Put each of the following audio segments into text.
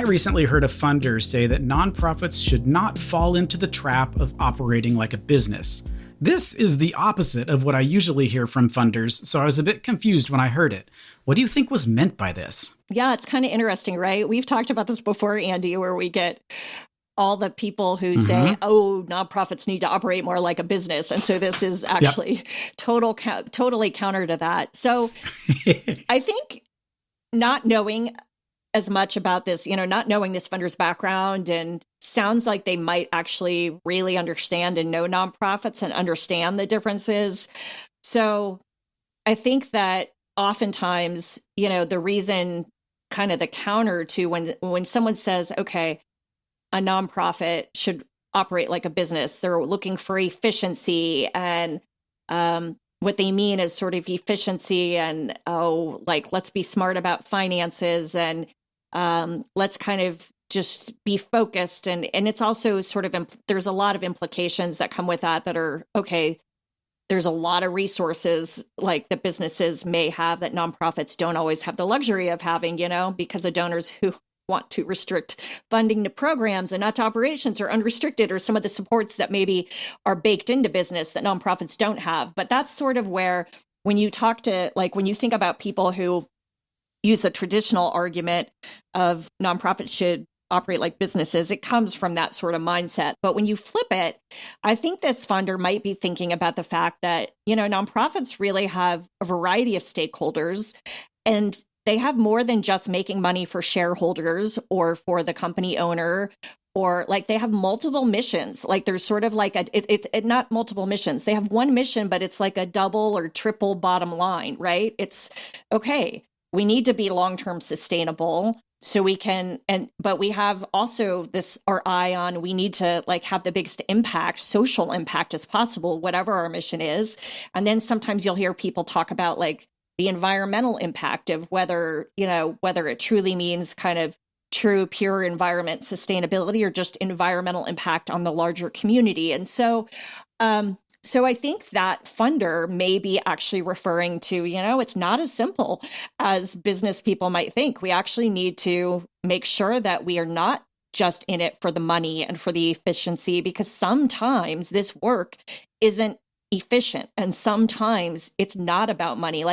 recently heard a funder say that nonprofits should not fall into the trap of operating like a business. This is the opposite of what I usually hear from funders, so I was a bit confused when I heard it. What do you think was meant by this? Yeah, it's kind of interesting, right? We've talked about this before, Andy, where we get all the people who say, oh, nonprofits need to operate more like a business. And so this is actually totally counter to that. So I think not knowing as much about this, not knowing this funder's background, and sounds like they might actually really understand and know nonprofits and understand the differences. So I think that oftentimes, the reason, kind of the counter to when someone says, okay, a nonprofit should operate like a business, they're looking for efficiency, and what they mean is sort of efficiency and, let's be smart about finances, and let's kind of just be focused. And it's also sort of, there's a lot of implications that come with that are, okay, there's a lot of resources like that businesses may have that nonprofits don't always have the luxury of having, because of donors who want to restrict funding to programs and not to operations, or unrestricted, or some of the supports that maybe are baked into business that nonprofits don't have. But that's sort of where, when you talk to, when you think about people who use the traditional argument of nonprofits should operate like businesses, it comes from that sort of mindset. But when you flip it, I think this funder might be thinking about the fact that, nonprofits really have a variety of stakeholders, and they have more than just making money for shareholders or for the company owner, or they have multiple missions. There's sort of it's not multiple missions. They have one mission, but it's like a double or triple bottom line, right? It's okay, we need to be long-term sustainable so we can, but we have also our eye on, we need to have the biggest impact, social impact as possible, whatever our mission is. And then sometimes you'll hear people talk about the environmental impact of whether it truly means kind of true, pure environment sustainability, or just environmental impact on the larger community. And so I think that funder may be actually referring to, it's not as simple as business people might think. We actually need to make sure that we are not just in it for the money and for the efficiency, because sometimes this work isn't efficient, and sometimes it's not about money.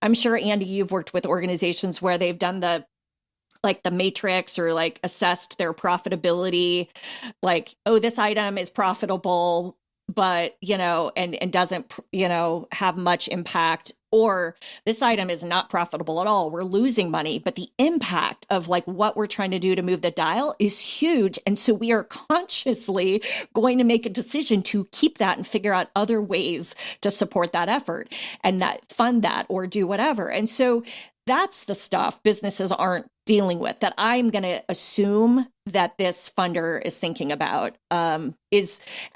I'm sure, Andy, you've worked with organizations where they've done the matrix, or assessed their profitability, oh, this item is profitable, but and doesn't have much impact, or this item is not profitable at all, we're losing money, but the impact of what we're trying to do to move the dial is huge, and so we are consciously going to make a decision to keep that and figure out other ways to support that effort and not fund that or do whatever. And so that's the stuff businesses aren't dealing with, that I'm going to assume that this funder is thinking about. And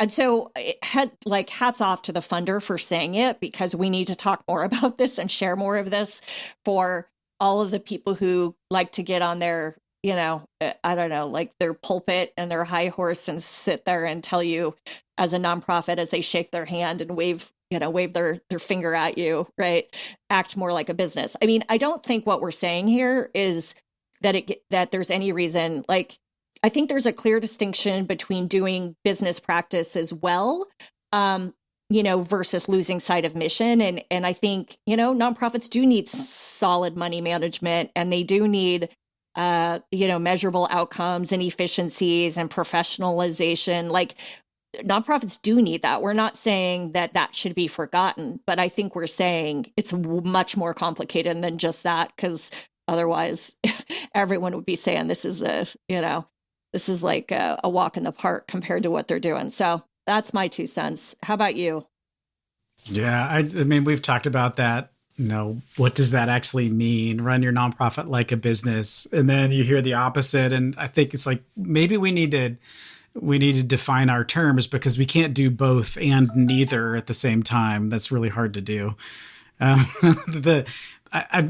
so hats off to the funder for saying it, because we need to talk more about this and share more of this for all of the people who like to get on their, their pulpit and their high horse and sit there and tell you as a nonprofit, as they shake their hand and wave their finger at you, right? Act more like a business. I mean, I don't think what we're saying here is that there's any reason, I think there's a clear distinction between doing business practice as well, versus losing sight of mission. And I think, nonprofits do need solid money management, and they do need, measurable outcomes and efficiencies and professionalization. Nonprofits do need that. We're not saying that should be forgotten, but I think we're saying it's much more complicated than just that, because otherwise everyone would be saying this is a walk in the park compared to what they're doing. So that's my 2 cents. How about you? Yeah, I mean, we've talked about that. What does that actually mean? Run your nonprofit like a business. And then you hear the opposite. And I think it's maybe we need to define our terms, because we can't do both and neither at the same time. That's really hard to do.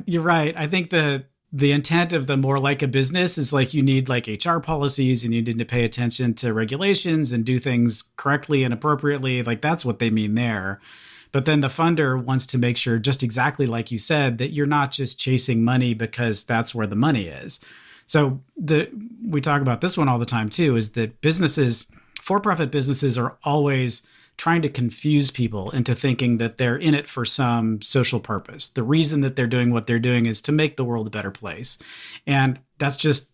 You're right. I think the intent of the more like a business is you need HR policies, and you need to pay attention to regulations and do things correctly and appropriately. That's what they mean there. But then the funder wants to make sure, just exactly like you said, that you're not just chasing money because that's where the money is. So we talk about this one all the time too, is that for-profit businesses are always trying to confuse people into thinking that they're in it for some social purpose. The reason that they're doing what they're doing is to make the world a better place. And that's just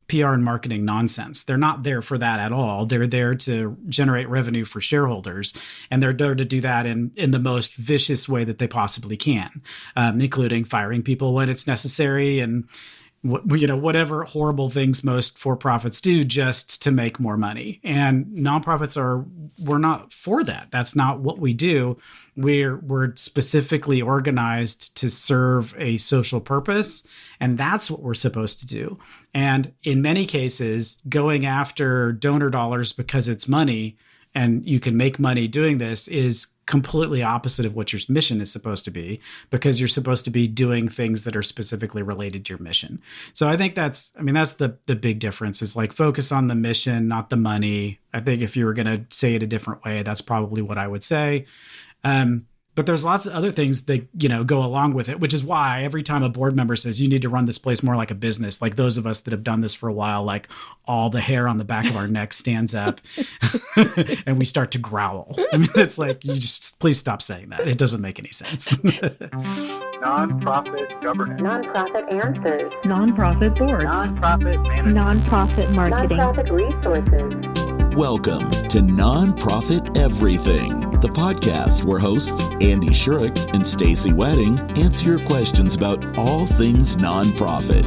PR and marketing nonsense. They're not there for that at all. They're there to generate revenue for shareholders. And they're there to do that in the most vicious way that they possibly can, including firing people when it's necessary and whatever horrible things most for-profits do just to make more money. And nonprofits we're not for that. That's not what we do. We're specifically organized to serve a social purpose, and that's what we're supposed to do. And in many cases, going after donor dollars because it's money and you can make money doing this is completely opposite of what your mission is supposed to be, because you're supposed to be doing things that are specifically related to your mission. So I think that's the big difference, is like focus on the mission, not the money. I think if you were going to say it a different way, that's probably what I would say. But there's lots of other things that, go along with it, which is why every time a board member says you need to run this place more like a business, like those of us that have done this for a while, like all the hair on the back of our neck stands up and we start to growl. I mean, it's like, you just please stop saying that. It doesn't make any sense. Nonprofit governance. Nonprofit answers. Nonprofit board. Nonprofit management. Nonprofit marketing. Nonprofit resources. Welcome to Nonprofit Everything, the podcast where hosts Andy Shurick and Stacey Wedding answer your questions about all things nonprofit.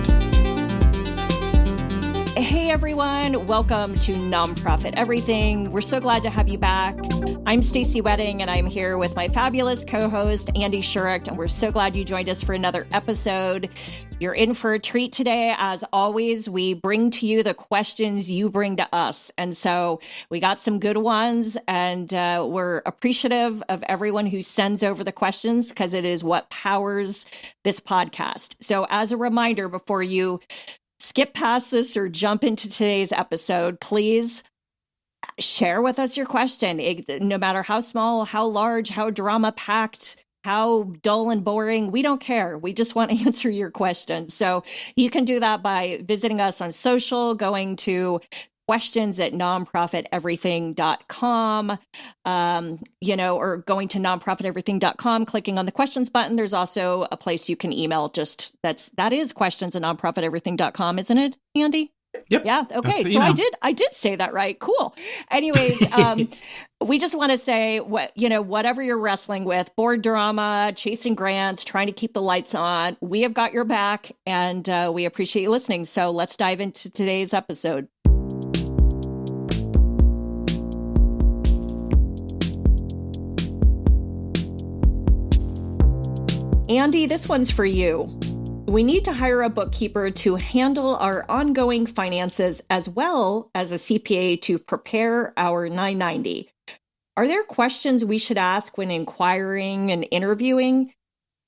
Hey everyone, welcome to Nonprofit Everything. We're so glad to have you back. I'm Stacey Wedding, and I'm here with my fabulous co-host Andy Shurick, and we're so glad you joined us for another episode. You're in for a treat today. As always, we bring to you the questions you bring to us. And so we got some good ones, and we're appreciative of everyone who sends over the questions, because it is what powers this podcast. So as a reminder, before you skip past this or jump into today's episode, please share with us your question. No matter how small, how large, how drama-packed, how dull and boring, we don't care. We just want to answer your questions. So you can do that by visiting us on social, going to questions@nonprofiteverything.com, or going to nonprofiteverything.com, clicking on the questions button. There's also a place you can email. That is questions@nonprofiteverything.com, isn't it, Andy? Yep. Yeah. Okay. So I did say that right. Cool. Anyways, we just want to say whatever you're wrestling with, board drama, chasing grants, trying to keep the lights on, we have got your back, and we appreciate you listening. So let's dive into today's episode. Andy, this one's for you. We need to hire a bookkeeper to handle our ongoing finances as well as a CPA to prepare our 990. Are there questions we should ask when inquiring and interviewing?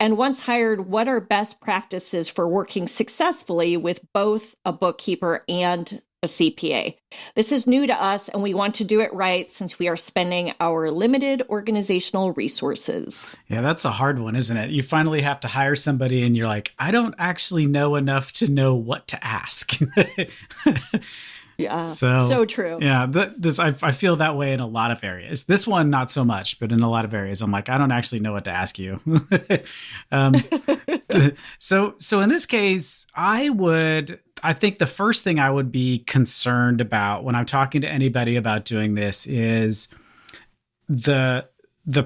And once hired, what are best practices for working successfully with both a bookkeeper and a CPA? This is new to us, and we want to do it right since we are spending our limited organizational resources. Yeah, that's a hard one, isn't it? You finally have to hire somebody and you're like, I don't actually know enough to know what to ask. Yeah, so true. Yeah, I feel that way in a lot of areas. This one, not so much, but in a lot of areas, I'm like, I don't actually know what to ask you. So in this case, I think the first thing I would be concerned about when I'm talking to anybody about doing this is the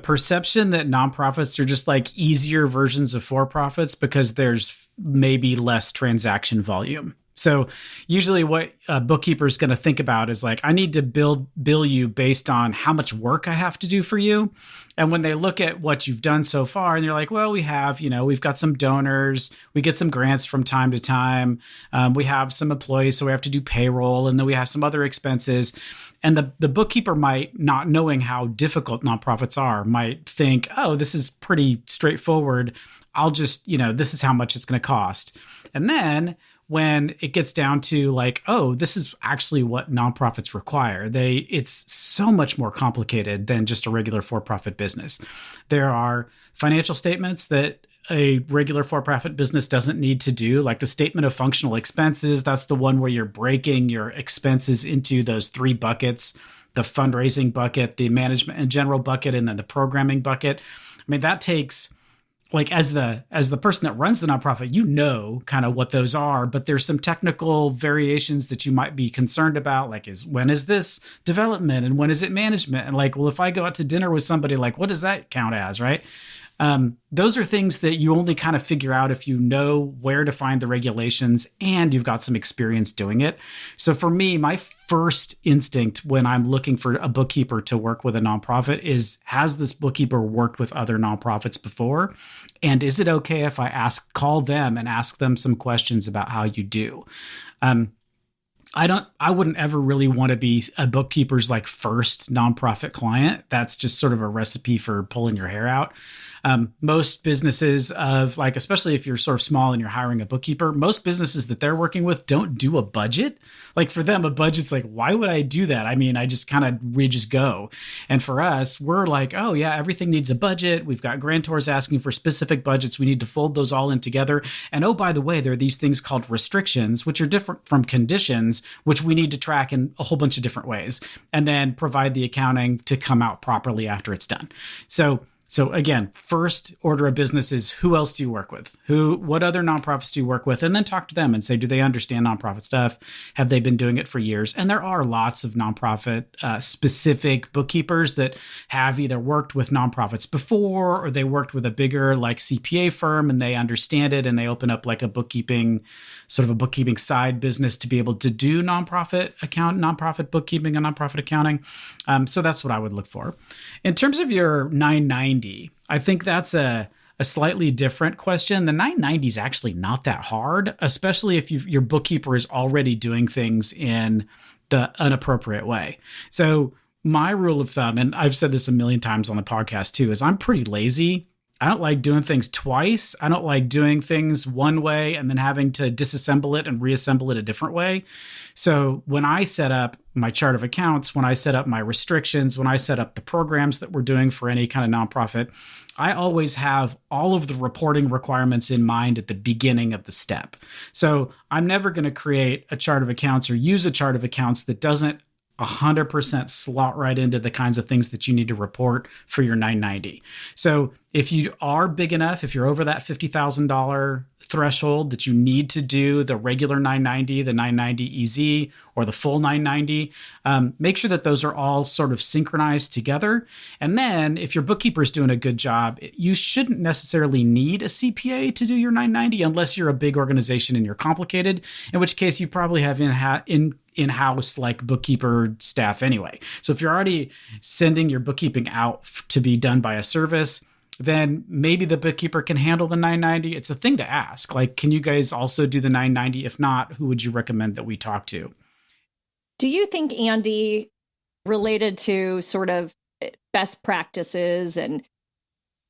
perception that nonprofits are just like easier versions of for-profits because there's maybe less transaction volume. So usually what a bookkeeper is going to think about is like, I need to bill you based on how much work I have to do for you. And when they look at what you've done so far and they're like, well, we've got some donors, we get some grants from time to time. We have some employees, so we have to do payroll, and then we have some other expenses. And the bookkeeper might, not knowing how difficult nonprofits are, might think, oh, this is pretty straightforward. I'll just, this is how much it's going to cost. And then when it gets down to like, oh, this is actually what nonprofits require, it's so much more complicated than just a regular for-profit business. There are financial statements that a regular for-profit business doesn't need to do, like the statement of functional expenses. That's the one where you're breaking your expenses into those 3 buckets, the fundraising bucket, the management and general bucket, and then the programming bucket. I mean, that takes, like, as the person that runs the nonprofit, you know kind of what those are, but there's some technical variations that you might be concerned about, like when is this development and when is it management? And like, well, if I go out to dinner with somebody, like, what does that count as, right? Those are things that you only kind of figure out if you know where to find the regulations and you've got some experience doing it. So for me, my first instinct when I'm looking for a bookkeeper to work with a nonprofit is, has this bookkeeper worked with other nonprofits before? And is it okay if I call them and ask them some questions about how you do? I wouldn't ever really want to be a bookkeeper's like first nonprofit client. That's just sort of a recipe for pulling your hair out. Most businesses of like, especially if you're sort of small and you're hiring a bookkeeper, most businesses that they're working with don't do a budget. Like for them, a budget's like, why would I do that? I mean, we just go. And for us, we're like, oh yeah, everything needs a budget. We've got grantors asking for specific budgets. We need to fold those all in together. And oh, by the way, there are these things called restrictions, which are different from conditions, which we need to track in a whole bunch of different ways, and then provide the accounting to come out properly after it's done. So again, first order of business is, who else do you work with? What other nonprofits do you work with? And then talk to them and say, do they understand nonprofit stuff? Have they been doing it for years? And there are lots of nonprofit specific bookkeepers that have either worked with nonprofits before, or they worked with a bigger like CPA firm and they understand it, and they open up like a bookkeeping side business to be able to do nonprofit bookkeeping and nonprofit accounting. So that's what I would look for. In terms of your 990, I think that's a slightly different question. The 990 is actually not that hard, especially if your bookkeeper is already doing things in the inappropriate way. So my rule of thumb, and I've said this a million times on the podcast too, is I'm pretty lazy. I don't like doing things twice. I don't like doing things one way and then having to disassemble it and reassemble it a different way. So when I set up my chart of accounts, when I set up my restrictions, when I set up the programs that we're doing for any kind of nonprofit, I always have all of the reporting requirements in mind at the beginning of the step. So I'm never going to create a chart of accounts or use a chart of accounts that doesn't 100% slot right into the kinds of things that you need to report for your 990. So if you are big enough, if you're over that $50,000 threshold that you need to do the regular 990, the 990 EZ, or the full 990, make sure that those are all sort of synchronized together. And then if your bookkeeper is doing a good job, you shouldn't necessarily need a CPA to do your 990 unless you're a big organization and you're complicated, in which case you probably have in-house like bookkeeper staff anyway. So if you're already sending your bookkeeping out to be done by a service, then maybe the bookkeeper can handle the 990. It's a thing to ask. Like, can you guys also do the 990? If not, who would you recommend that we talk to? Do you think, Andy, related to sort of best practices, and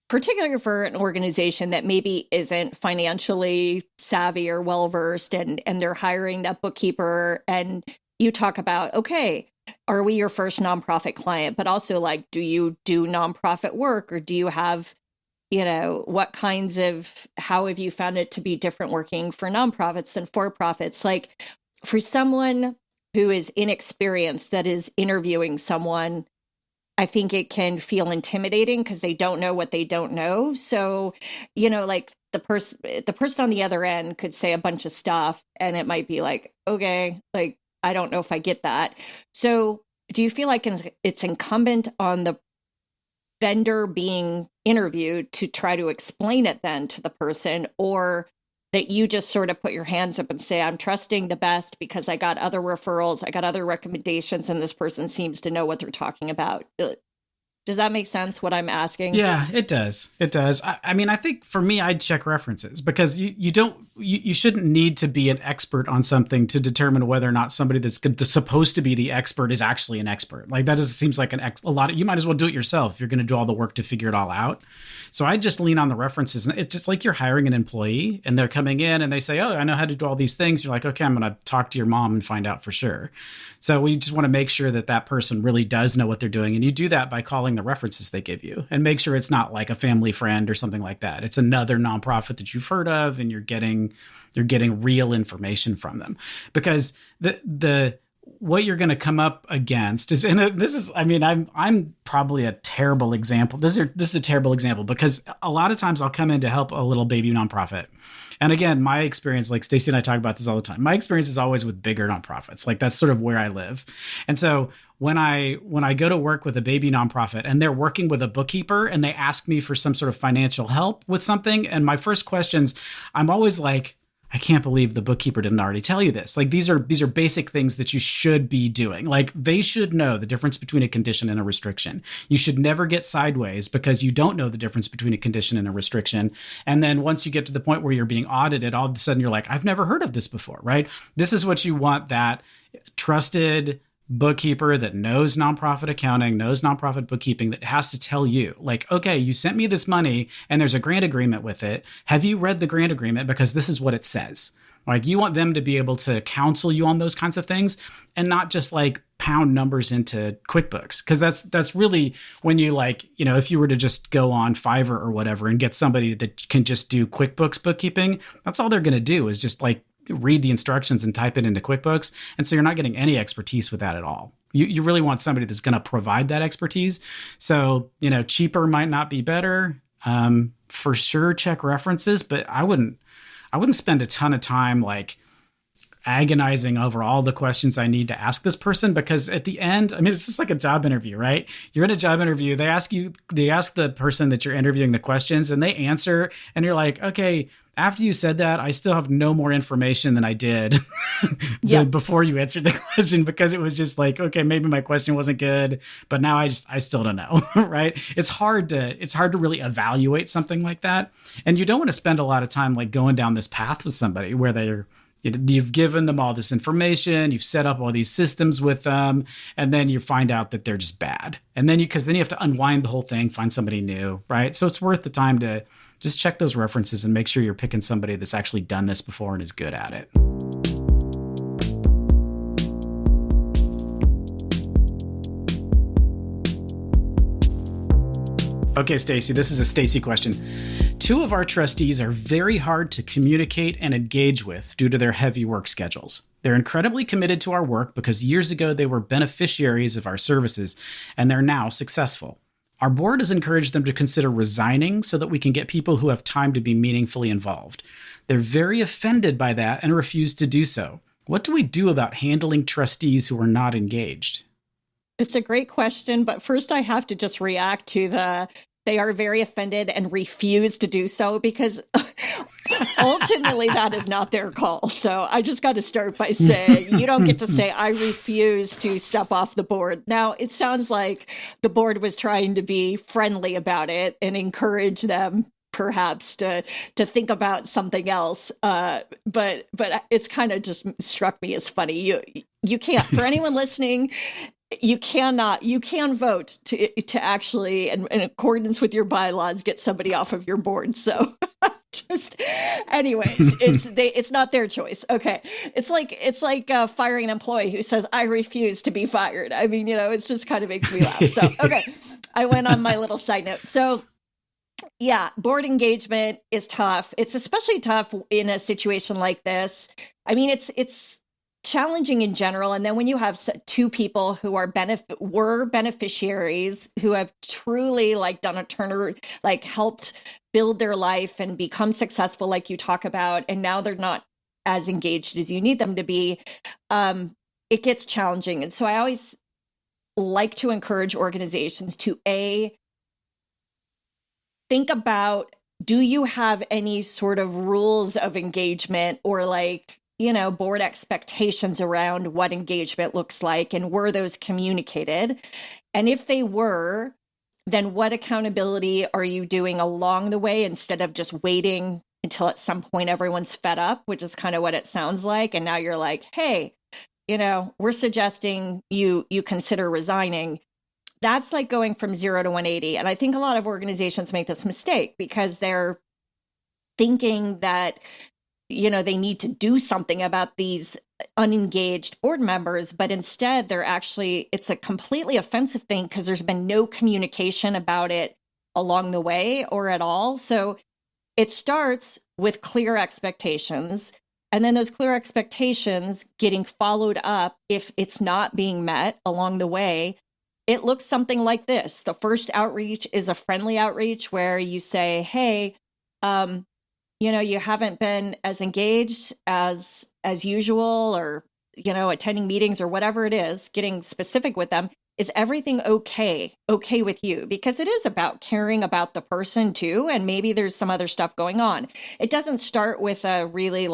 particularly for an organization that maybe isn't financially savvy or well-versed, and they're hiring that bookkeeper, and you talk about, okay, are we your first nonprofit client? But also, like, do you do nonprofit work, or do you have, how have you found it to be different working for nonprofits than for-profits? Like, for someone who is inexperienced that is interviewing someone, I think it can feel intimidating because they don't know what they don't know. So, like the person on the other end could say a bunch of stuff and it might be like, okay, like, I don't know if I get that. So do you feel like it's incumbent on the vendor being interviewed to try to explain it then to the person, or that you just sort of put your hands up and say, I'm trusting the best because I got other referrals, I got other recommendations, and this person seems to know what they're talking about? Does that make sense, what I'm asking? Yeah, it does. It does. I mean, I think for me, I'd check references, because you don't you shouldn't need to be an expert on something to determine whether or not somebody that's supposed to be the expert is actually an expert. Like that seems like a lot of, you might as well do it yourself if you're going to do all the work to figure it all out. So I just lean on the references. And it's just like you're hiring an employee and they're coming in and they say, oh, I know how to do all these things. You're like, okay, I'm going to talk to your mom and find out for sure. So we just want to make sure that that person really does know what they're doing. And you do that by calling the references they give you and make sure it's not like a family friend or something like that. It's another nonprofit that you've heard of and you're getting real information from them. Because the what you're going to come up against is, and this is, I mean, I'm probably a terrible example. This is a terrible example because a lot of times I'll come in to help a little baby nonprofit. And again, my experience, like Stacey and I talk about this all the time, my experience is always with bigger nonprofits. Like that's sort of where I live. And so when I go to work with a baby nonprofit and they're working with a bookkeeper and they ask me for some sort of financial help with something, and my first questions, I'm always like, I can't believe the bookkeeper didn't already tell you this. Like these are basic things that you should be doing. Like they should know the difference between a condition and a restriction. You should never get sideways because you don't know the difference between a condition and a restriction. And then once you get to the point where you're being audited, all of a sudden you're like, I've never heard of this before, right? This is what you want, that trusted bookkeeper that knows nonprofit accounting, knows nonprofit bookkeeping, that has to tell you, like, okay, you sent me this money and there's a grant agreement with it. Have you read the grant agreement? Because this is what it says. Like you want them to be able to counsel you on those kinds of things and not just like pound numbers into QuickBooks. Because that's really when you like, you know, if you were to just go on Fiverr or whatever and get somebody that can just do QuickBooks bookkeeping, that's all they're going to do is just like read the instructions and type it into QuickBooks. And so you're not getting any expertise with that at all. You really want somebody that's going to provide that expertise. So, you know, cheaper might not be better. For sure, check references, but I wouldn't spend a ton of time like agonizing over all the questions I need to ask this person, because at the end, I mean, it's just like a job interview, right? You're in a job interview. They ask the person that you're interviewing the questions and they answer and you're like, okay, after you said that, I still have no more information than I did before you answered the question, because it was just like, okay, maybe my question wasn't good, but now I still don't know, right? It's hard to really evaluate something like that. And you don't want to spend a lot of time like going down this path with somebody where you've given them all this information, you've set up all these systems with them, and then you find out that they're just bad. And then you have to unwind the whole thing, find somebody new, right? So it's worth the time to just check those references and make sure you're picking somebody that's actually done this before and is good at it. Okay, Stacey, this is a Stacey question. 2 of our trustees are very hard to communicate and engage with due to their heavy work schedules. They're incredibly committed to our work because years ago they were beneficiaries of our services, and they're now successful. Our board has encouraged them to consider resigning so that we can get people who have time to be meaningfully involved. They're very offended by that and refuse to do so. What do we do about handling trustees who are not engaged? It's a great question, but first I have to just react to they are very offended and refuse to do so, because ultimately that is not their call. So I just got to start by saying, you don't get to say, I refuse to step off the board. Now, it sounds like the board was trying to be friendly about it and encourage them perhaps to think about something else. But it's kind of just struck me as funny. You can't, for anyone listening, you can vote to actually, in accordance with your bylaws, get somebody off of your board. So anyways, it's not their choice. Okay. It's like firing an employee who says, I refuse to be fired. I mean, it just kind of makes me laugh. So, okay. I went on my little side note. So yeah, board engagement is tough. It's especially tough in a situation like this. I mean, it's challenging in general. And then when you have 2 people who were beneficiaries, who have truly like done a turnaround, like helped build their life and become successful, like you talk about, and now they're not as engaged as you need them to be, it gets challenging. And so I always like to encourage organizations to think about, do you have any sort of rules of engagement or like, board expectations around what engagement looks like, and were those communicated? And if they were, then what accountability are you doing along the way instead of just waiting until at some point everyone's fed up, which is kind of what it sounds like. And now you're like, hey, we're suggesting you consider resigning. That's like going from 0 to 180. And I think a lot of organizations make this mistake because they're thinking that, they need to do something about these unengaged board members, but instead it's a completely offensive thing because there's been no communication about it along the way or at all. So it starts with clear expectations, and then those clear expectations getting followed up if it's not being met along the way. It looks something like this. The first outreach is a friendly outreach where you say, hey, you haven't been as engaged as usual, or, attending meetings or whatever it is, getting specific with them. Is everything okay with you? Because it is about caring about the person too. And maybe there's some other stuff going on. It doesn't start with a really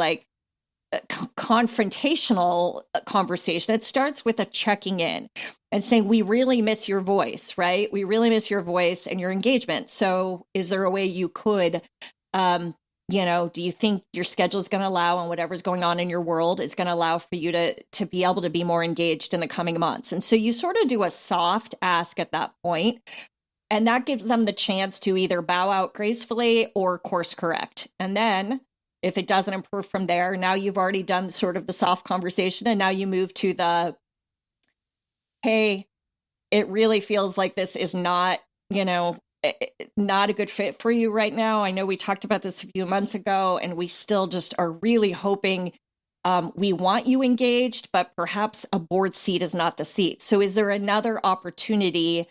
confrontational conversation. It starts with a checking in and saying, we really miss your voice, right? We really miss your voice and your engagement. So is there a way you could, do you think your schedule is going to allow, and whatever's going on in your world is going to allow for you to be able to be more engaged in the coming months? And so you sort of do a soft ask at that point, and that gives them the chance to either bow out gracefully or course correct. And then if it doesn't improve from there, now you've already done sort of the soft conversation, and now you move to the, hey, it really feels like this is not, not a good fit for you right now. I know we talked about this a few months ago, and we still just are really hoping, we want you engaged, but perhaps a board seat is not the seat. So is there another opportunity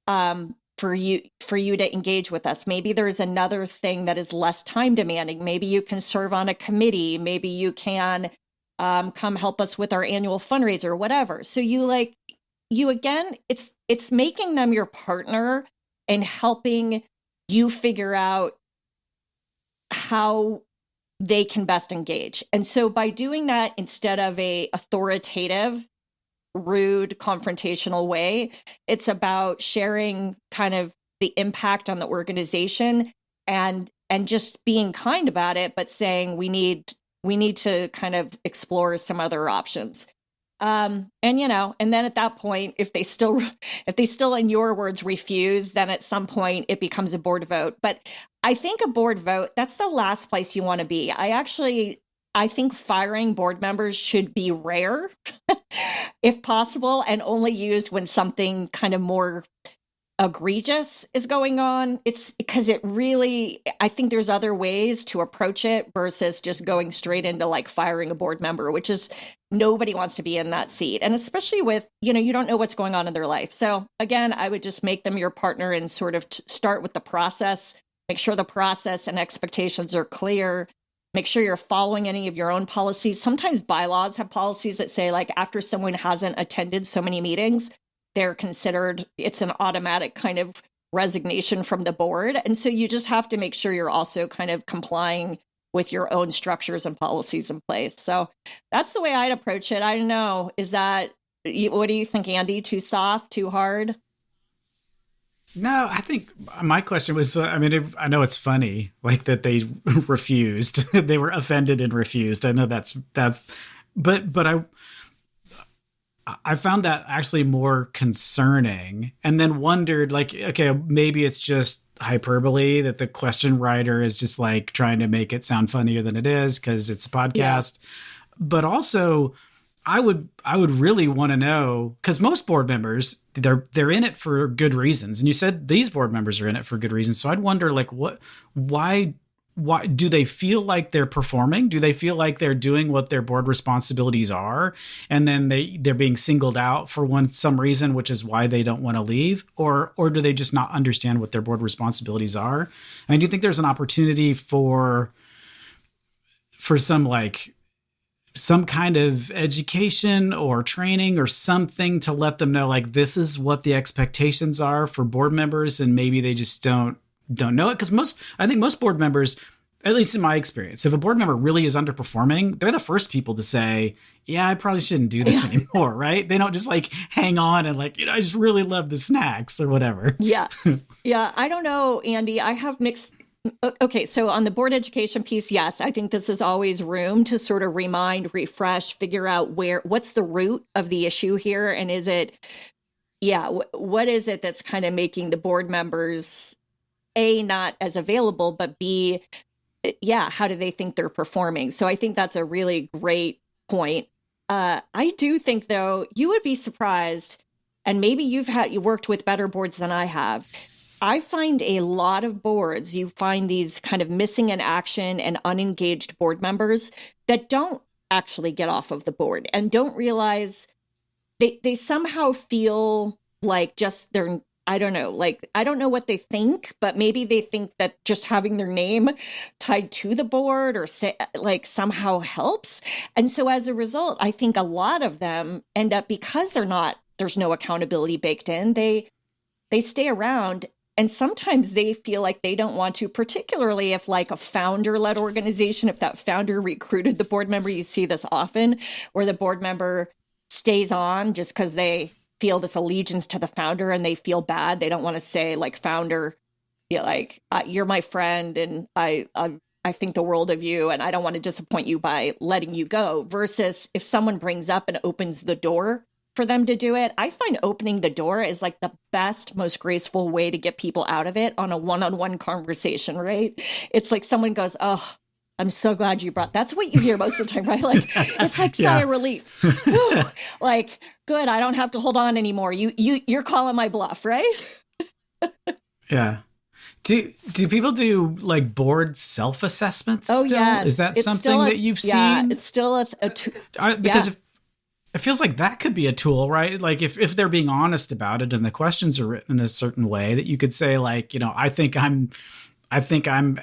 for you to engage with us? Maybe there's another thing that is less time demanding. Maybe you can serve on a committee. Maybe you can come help us with our annual fundraiser or whatever. So it's making them your partner and helping you figure out how they can best engage. And so by doing that, instead of a authoritative, rude, confrontational way, it's about sharing kind of the impact on the organization and just being kind about it, but saying we need to kind of explore some other options. And then at that point, if they still, in your words, refuse, then at some point it becomes a board vote. But I think a board vote, that's the last place you want to be. I think firing board members should be rare if possible, and only used when something kind of more egregious is going on. It's because I think there's other ways to approach it versus just going straight into firing a board member, which is, nobody wants to be in that seat. And especially with, you don't know what's going on in their life. So again, I would just make them your partner and sort of start with the process, make sure the process and expectations are clear, make sure you're following any of your own policies. Sometimes bylaws have policies that say after someone hasn't attended so many meetings, they're considered, it's an automatic kind of resignation from the board. And so you just have to make sure you're also kind of complying with your own structures and policies in place. So that's the way I'd approach it. I don't know. What do you think, Andy? Too soft, too hard? No, I think my question was, I know it's funny, that they refused, they were offended and refused. I know but I found that actually more concerning, and then wondered okay, maybe it's just hyperbole that the question writer is just trying to make it sound funnier than it is because it's a podcast. Yeah. But also I would really want to know, because most board members, they're in it for good reasons. And you said these board members are in it for good reasons. So I'd wonder why do they feel like they're performing? Do they feel like they're doing what their board responsibilities are? And then they're being singled out for some reason, which is why they don't want to leave? Or do they just not understand what their board responsibilities are? And do you think there's an opportunity for some kind of education or training or something to let them know this is what the expectations are for board members, and maybe they just don't know it? Because I think most board members, at least in my experience, if a board member really is underperforming, they're the first people to say, yeah, I probably shouldn't do this anymore, right? They don't just hang on and I just really love the snacks or whatever. Yeah. Yeah. I don't know, Andy. I have Okay, so on the board education piece, yes, I think this is always room to sort of remind, refresh, figure out what's the root of the issue here, and is it, what is it that's kind of making the board members A, not as available, but B, how do they think they're performing? So I think that's a really great point. I do think, though, you would be surprised, and maybe you worked with better boards than I have. I find a lot of boards, you find these kind of missing in action and unengaged board members that don't actually get off of the board and don't realize they somehow feel like just they're, I don't know what they think, but maybe they think that just having their name tied to the board or somehow helps. And so as a result, I think a lot of them end up, because there's no accountability baked in, they stay around. And sometimes they feel like they don't want to, particularly if like a founder-led organization, if that founder recruited the board member. You see this often where the board member stays on just because they feel this allegiance to the founder and they feel bad. They don't want to say like, founder, you're my friend and I think the world of you and I don't want to disappoint you by letting you go. Versus if someone brings up and opens the door for them to do it, I find opening the door is like the best, most graceful way to get people out of it on a one-on-one conversation, right? It's like someone goes, "Oh, I'm so glad you brought." That's what you hear most of the time, right? Like it's like sigh of relief. Whew. Like, good, I don't have to hold on anymore. You're calling my bluff, right? Yeah. Do people do like board self-assessments? Oh, still? yes. Is that something that you've seen? Yeah, it's still because it feels like that could be a tool, right? Like if they're being honest about it and the questions are written in a certain way that you could say like, I think I'm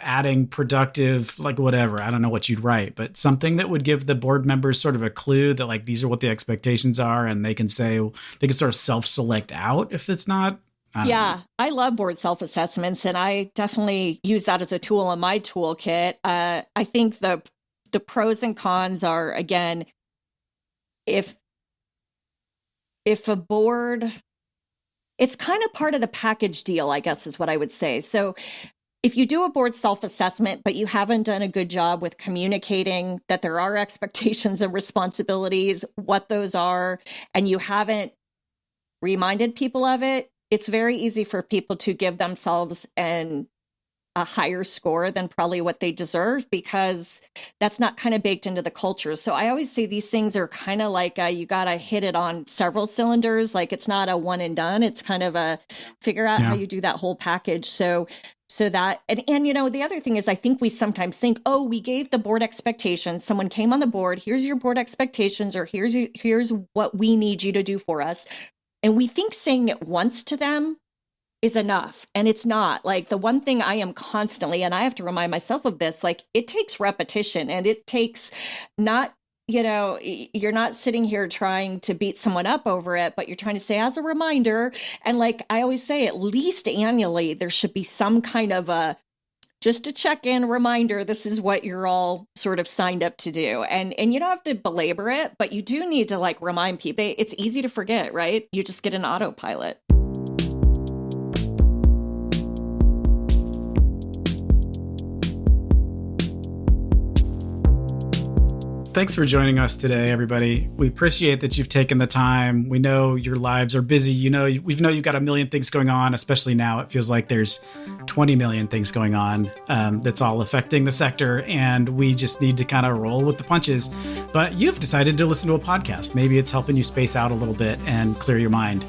adding productive, like whatever. I don't know what you'd write, but something that would give the board members sort of a clue that like, these are what the expectations are. And they can sort of self-select out if it's not. I love board self-assessments and I definitely use that as a tool in my toolkit. I think the pros and cons are, again, if a board, it's kind of part of the package deal, I guess is what I would say. So if you do a board self-assessment, but you haven't done a good job with communicating that there are expectations and responsibilities, what those are, and you haven't reminded people of it, it's very easy for people to give themselves a higher score than probably what they deserve because that's not kind of baked into the culture. So I always say these things are kind of like you got to hit it on several cylinders. Like it's not a one and done. It's kind of a figure out how you do that whole package. So that, and the other thing is I think we sometimes think, oh, we gave the board expectations. Someone came on the board. Here's your board expectations, or here's what we need you to do for us. And we think saying it once to them is enough. And it's not. Like the one thing I am constantly, and I have to remind myself of this, like it takes repetition and it takes not, you're not sitting here trying to beat someone up over it, but you're trying to say as a reminder. And like I always say, at least annually, there should be some kind of just a check-in reminder. This is what you're all sort of signed up to do. And you don't have to belabor it, but you do need to like remind people. It's easy to forget, right? You just get an autopilot. Thanks for joining us today, everybody. We appreciate that you've taken the time. We know your lives are busy. We know you've got a million things going on, especially now. It feels like there's 20 million things going on that's all affecting the sector, and we just need to kind of roll with the punches. But you've decided to listen to a podcast. Maybe it's helping you space out a little bit and clear your mind.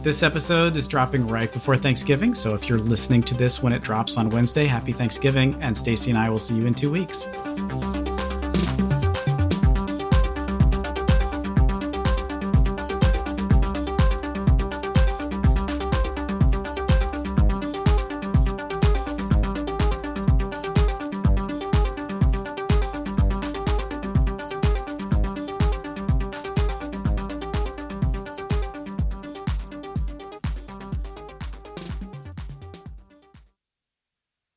This episode is dropping right before Thanksgiving, so if you're listening to this when it drops on Wednesday, happy Thanksgiving, and Stacey and I will see you in 2 weeks.